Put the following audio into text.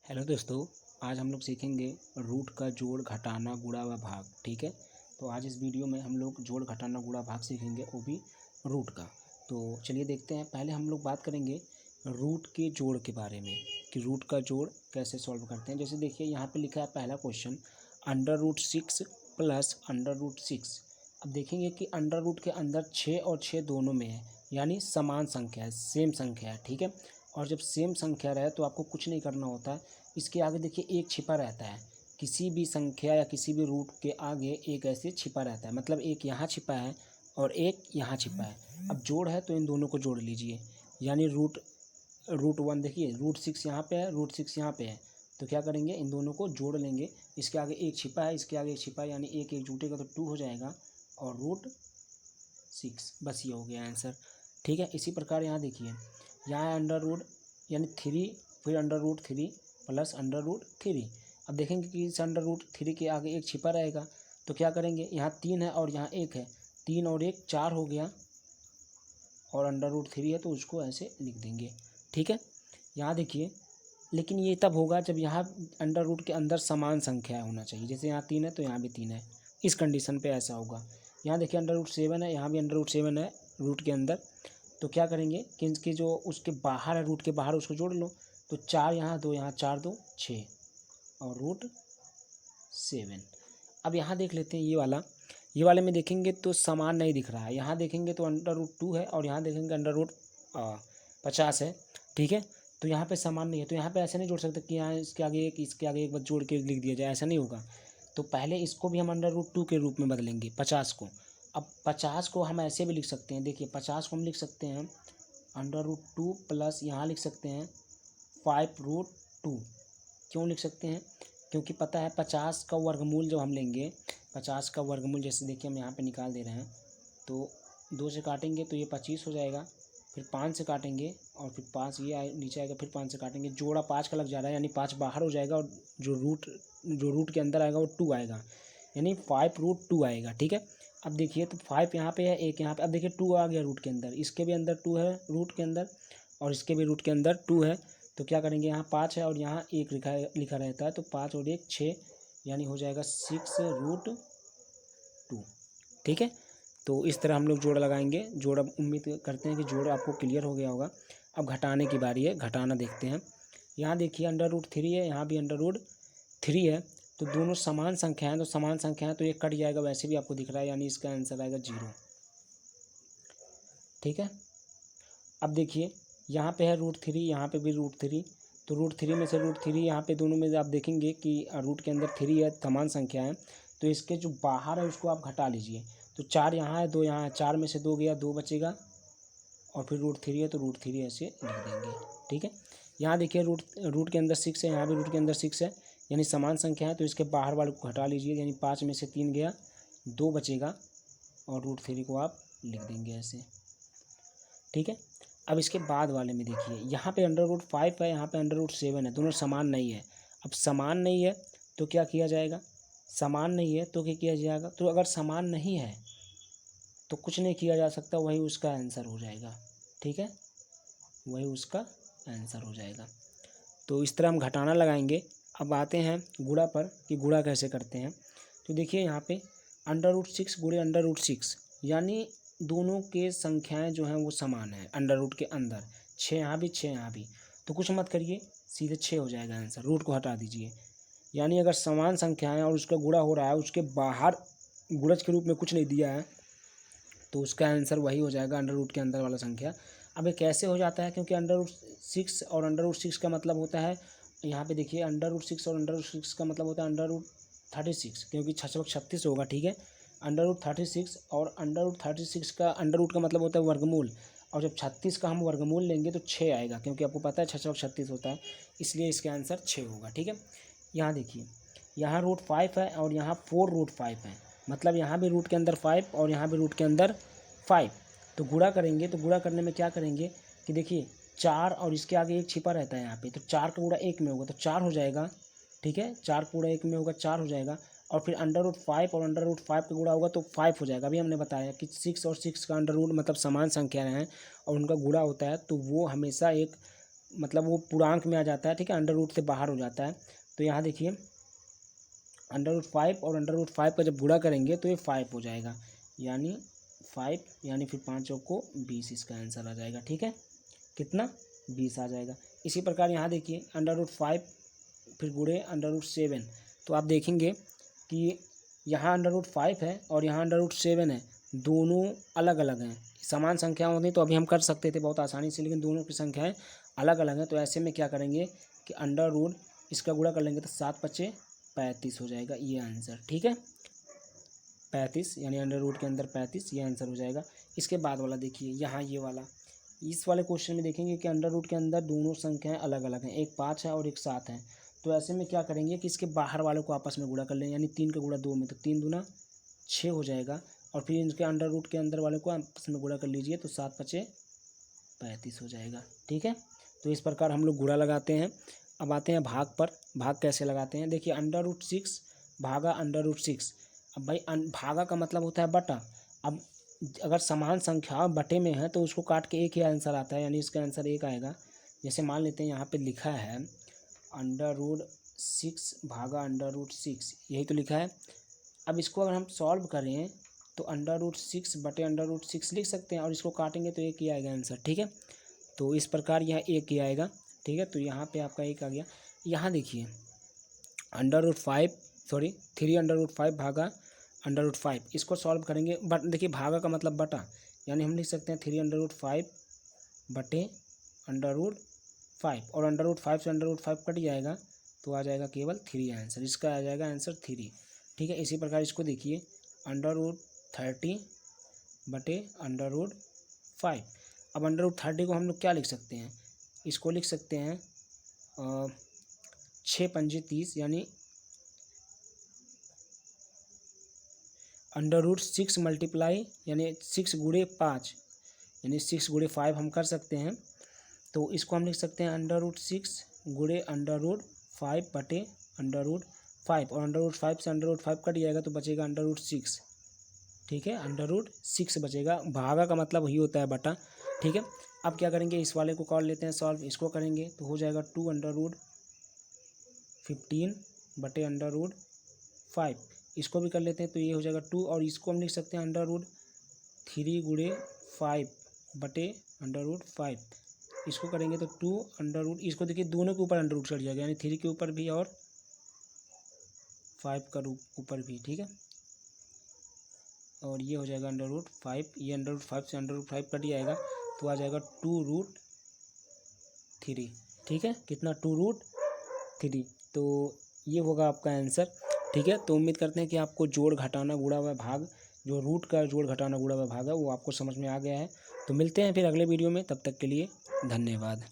Hello दोस्तों। आज हम लोग सीखेंगे रूट का जोड़ घटाना गुणा व भाग। ठीक है, तो आज इस वीडियो में हम लोग जोड़ घटाना गुणा भाग सीखेंगे, वो भी रूट का। तो चलिए देखते हैं। पहले हम लोग बात करेंगे रूट के जोड़ के बारे में कि रूट का जोड़ कैसे सॉल्व करते हैं। जैसे देखिए यहाँ पे लिखा है पहला question, under root 6 plus under root 6। अब देखेंगे कि अंडर रूट के अंदर 6 और 6 दोनों में है, यानी समान संख्या है, सेम संख्या है। ठीक है, और जब सेम संख्या रहे तो आपको कुछ नहीं करना होता है। इसके आगे देखिए एक छिपा रहता है, किसी भी संख्या या किसी भी रूट के आगे एक ऐसे छिपा रहता है, मतलब एक यहाँ छिपा है और एक यहाँ छिपा है। अब जोड़ है तो इन दोनों को जोड़ लीजिए, यानी रूट रूट 1 देखिए, रूट 6 यहाँ पे है, रूट 6 यहाँ पे है, तो क्या करेंगे इन दोनों को जोड़ लेंगे। इसके आगे एक छिपा है, इसके आगे एक छिपा है, यानी एक एक जुटेगा तो 2 हो जाएगा और रूट 6, बस ये हो गया आंसर। ठीक है, इसी प्रकार यहाँ देखिए, यहाँ अंडर रूट यानी 3, फिर under root 3 plus under root 3। अब देखेंगे कि इस अंडर रूट 3 के आगे एक छिपा रहेगा, तो क्या करेंगे, यहाँ 3 है और यहाँ 1 है, 3 और 1 4 हो गया, और अंडर रूट 3 है तो उसको ऐसे लिख देंगे। ठीक है, यहाँ देखिए, लेकिन ये तब होगा जब यहाँ अंडर रूट के अंदर समान संख्या होना चाहिए। जैसे यहाँ 3 है तो यहाँ भी 3 है, इस कंडीशन पे ऐसा होगा। यहाँ देखिए अंडर रूट 7 है, यहाँ भी अंडर रूट 7 है रूट के अंदर, तो क्या करेंगे कि इनकी जो उसके बाहर है, रूट के बाहर, उसको जोड़ लो। तो 4 यहाँ 2 यहाँ, 4 2 6 और रूट 7। अब यहाँ देख लेते हैं ये वाले में देखेंगे तो समान नहीं दिख रहा है। यहाँ देखेंगे तो अंडर रूट 2 है और यहाँ देखेंगे अंडर रूट 50 है। ठीक है, तो यहाँ पे समान नहीं है, तो यहाँ पे ऐसे नहीं जोड़ सकते कि यहाँ इसके आगे एक इसके आगे एक बस जोड़ के लिख दिया जाए, ऐसा नहीं होगा। तो पहले इसको भी हम अंडर रूट 2 के रूप में बदलेंगे, 50 को। अब 50 को हम ऐसे भी लिख सकते हैं, देखिए 50 को हम लिख सकते हैं अंडर रूट 2 प्लस यहाँ लिख सकते हैं 5√2। क्यों लिख सकते हैं, क्योंकि पता है 50 का वर्गमूल जब हम लेंगे, 50 का वर्गमूल जैसे देखिए हम यहाँ पे निकाल दे रहे हैं, तो 2 से काटेंगे तो ये 25 हो जाएगा, फिर 5 से काटेंगे और फिर 5 ये नीचे आएगा, फिर 5 से काटेंगे, जोड़ा 5 का लग जा रहा है, यानी 5 बाहर हो जाएगा और जो रूट के अंदर आएगा वो 2 आएगा, यानी 5√2 आएगा। ठीक है, अब देखिए तो 5 यहाँ पे है, एक यहाँ पे, अब देखिए 2 आ गया रूट के अंदर, इसके भी अंदर 2 है रूट के अंदर और इसके भी रूट के अंदर 2 है। तो क्या करेंगे, यहाँ 5 है और यहाँ 1 लिखा रहता है, तो 5 और 1 6, यानी हो जाएगा 6√2। ठीक है, तो इस तरह हम लोग जोड़ लगाएंगे। जोड़, अब उम्मीद करते हैं कि जोड़ आपको क्लियर हो गया होगा। अब घटाने की बारी है, घटाना देखते हैं। यहाँ देखिए अंडर रूट 3 है, यहाँ भी अंडर रूट 3 है, तो दोनों समान संख्या है, तो समान संख्या है तो ये कट जाएगा, वैसे भी आपको दिख रहा है, यानी इसका आंसर आएगा 0। ठीक है, अब देखिए यहाँ पे है रूट 3, यहाँ पे भी रूट 3, तो रूट 3 में से रूट 3 यहाँ पे दोनों में आप देखेंगे कि रूट के अंदर 3 है, समान संख्या है, तो इसके जो बाहर है उसको आप घटा लीजिए। तो 4 यहाँ है, 2 यहाँ है, 4 में से 2 गया, 2 बचेगा, और फिर रूट 3 है तो रूट 3 ऐसे लिख देंगे। ठीक है, यहाँ देखिए रूट के अंदर 6 है, यहाँ भी रूट के अंदर 6 है, यानी समान संख्या है, तो इसके बाहर वाले को घटा लीजिए, यानी 5 में से 3 गया, 2 बचेगा, और रूट 3 को आप लिख देंगे ऐसे। ठीक है, अब इसके बाद वाले में देखिए, यहाँ पे अंडर रूट 5 है, यहाँ पे अंडर रूट 7 है, दोनों समान नहीं है। अब समान नहीं है तो क्या किया जाएगा, समान नहीं है तो क्या किया जाएगा, तो अगर समान नहीं है तो कुछ नहीं किया जा सकता, वही उसका आंसर हो जाएगा। ठीक है, वही उसका आंसर हो जाएगा। तो इस तरह हम घटाना लगाएंगे। अब आते हैं गुणा पर कि गुणा कैसे करते हैं। तो देखिए यहाँ पे अंडर रूट 6 गुणे अंडर रूट 6, यानी दोनों के संख्याएं जो हैं वो समान है अंडर रूट के अंदर, 6 यहाँ भी 6 यहाँ भी, तो कुछ मत करिए, सीधे 6 हो जाएगा आंसर, रूट को हटा दीजिए। यानी अगर समान संख्याएं और उसका गुणा हो रहा है, उसके बाहर गुणज के रूप में कुछ नहीं दिया है, तो उसका आंसर वही हो जाएगा अंडर रूट के अंदर वाला संख्या। अब ये कैसे हो जाता है, क्योंकि अंडर रूट 6 और अंडर रूट 6 का मतलब होता है, यहाँ पे देखिए अंडर रूट 6 और अंडर रूट 6 का मतलब होता है अंडर रूट 36, क्योंकि 6×36 होगा। ठीक है, अंडर रूट 36 और अंडर रूट 36 का अंडर रूट का मतलब होता है वर्गमूल, और जब 36 का हम वर्गमूल लेंगे तो 6 आएगा, क्योंकि आपको पता है 6×36 होता है, इसलिए इसका आंसर 6 होगा। ठीक है, यहाँ देखिए, यहाँ रूट 5 है और यहाँ 4√5 है, मतलब यहाँ भी रूट के अंदर 5 और यहाँ भी रूट के अंदर 5, तो गुणा करेंगे, तो गुणा करने में क्या करेंगे कि देखिए 4 और इसके आगे एक छिपा रहता है यहाँ पे, तो 4 का गुणा 1 में होगा तो 4 हो जाएगा। ठीक है, 4 का गुणा 1 में होगा, 4 हो जाएगा, और फिर अंडर रूट 5 और अंडर रूट 5 का गुणा होगा तो 5 हो जाएगा। अभी हमने बताया कि 6 और 6 का अंडर रूट मतलब समान संख्या हैं और उनका गुणा होता है, तो वो हमेशा एक मतलब वो पूर्णांक में आ जाता है, ठीक है, अंडर रूट से बाहर हो जाता है। तो यहाँ देखिए अंडर रूट 5 और अंडर रूट 5 का जब गुणा करेंगे तो ये 5 हो जाएगा, यानी 5 यानी फिर 5 चौक को 20 इसका आंसर आ जाएगा, ठीक है, कितना 20 आ जाएगा। इसी प्रकार यहाँ देखिए अंडर रूट 5 फिर गुणे अंडर रूट 7, तो आप देखेंगे कि यहाँ अंडर रूट 5 है और यहाँ अंडर रूट 7 है, दोनों अलग अलग हैं। समान संख्या होती तो अभी हम कर सकते थे बहुत आसानी से, लेकिन दोनों की संख्याएं अलग अलग हैं। तो ऐसे में क्या करेंगे कि अंडर रूट इसका गुणा कर लेंगे तो 7 पचे 35 हो जाएगा ये आंसर, ठीक है, 35 यानी अंडर रूट के अंदर 35 ये आंसर हो जाएगा। इसके बाद वाला देखिए यहाँ ये वाला, इस वाले क्वेश्चन में देखेंगे कि अंडर रूट के अंदर दोनों संख्याएं अलग अलग हैं, एक 5 है और एक 7 है। तो ऐसे में क्या करेंगे कि इसके बाहर वालों को आपस में गुणा कर लें, यानी 3 का गुणा 2 में, तो 3 दूना 6 हो जाएगा, और फिर इनके अंडर रूट के अंदर वाले को आपस में गुणा कर लीजिए तो 7 पचे 35 हो जाएगा, ठीक है। तो इस प्रकार हम लोग गुणा लगाते हैं। अब आते हैं भाग पर। भाग कैसे लगाते हैं, देखिए अंडर रूट 6 भागा अंडर रूट 6। अब भाई भागा का मतलब होता है बटा। अब अगर समान संख्या बटे में है तो उसको काट के एक ही आंसर आता है, यानी इसका आंसर एक आएगा। जैसे मान लेते हैं यहाँ पे लिखा है अंडर रूट 6 भागा अंडर रूट 6, यही तो लिखा है। अब इसको अगर हम सॉल्व करें तो अंडर रूट 6 बटे अंडर रूट 6 लिख सकते हैं, और इसको काटेंगे तो एक ही आएगा आंसर, ठीक है। तो इस प्रकार यह एक ही आएगा, ठीक है। तो यहाँ पे आपका एक आ गया। यहाँ देखिए अंडर रूट 3 अंडर रूट 5 भागा अंडर रूट 5, इसको सॉल्व करेंगे। बट देखिए भागा का मतलब बटा, यानी हम लिख सकते हैं 3 अंडर रूट 5 बटे अंडर रूट 5, और अंडर रूट 5 से अंडर रूट 5 कट जाएगा तो आ जाएगा केवल 3 आंसर, इसका आ जाएगा आंसर 3, ठीक है। इसी प्रकार इसको देखिए अंडर रूट 30 बटे अंडर रूट 5। अब अंडर रूट 30 को हम लोग क्या लिख सकते हैं, इसको लिख सकते हैं 6 पंजे 30, यानी अंडर रूट 6 मल्टीप्लाई यानी 6 गुणे 5, यानी 6 गुणे 5 हम कर सकते हैं। तो इसको हम लिख सकते हैं अंडर रूट 6 गुणे अंडर रूट 5 बटे अंडर रूट 5, और अंडर रूट 5 से अंडर रूट 5 कट जाएगा तो बचेगा अंडर रूट 6, ठीक है, अंडर रूट 6 बचेगा। भागा का मतलब वही होता है बटा, ठीक है। अब क्या करेंगे, इस वाले को कर लेते हैं सॉल्व, इसको करेंगे तो हो जाएगा 2 अंडर रूट 15 बटे अंडर रूट 5, इसको भी कर लेते हैं तो ये हो जाएगा 2, और इसको हम लिख सकते हैं अंडर रूट 3 गुणे 5 बटे अंडर रूट 5, इसको करेंगे तो 2 अंडर रूट, इसको देखिए दोनों के ऊपर अंडर रूट चढ़ जाएगा, यानी 3 के ऊपर भी और 5 का ऊपर भी, ठीक है। और ये हो जाएगा अंडर रूट 5, ये अंडर रूट 5 से अंडर रूट 5 कट जाएगा तो आ जाएगा 2 रूट 3, ठीक है, कितना 2 रूट 3। तो ये होगा आपका आंसर, ठीक है। तो उम्मीद करते हैं कि आपको जोड़ घटाना गुणा व भाग, जो रूट का जोड़ घटाना गुणा व भाग है वो आपको समझ में आ गया है। तो मिलते हैं फिर अगले वीडियो में, तब तक के लिए धन्यवाद।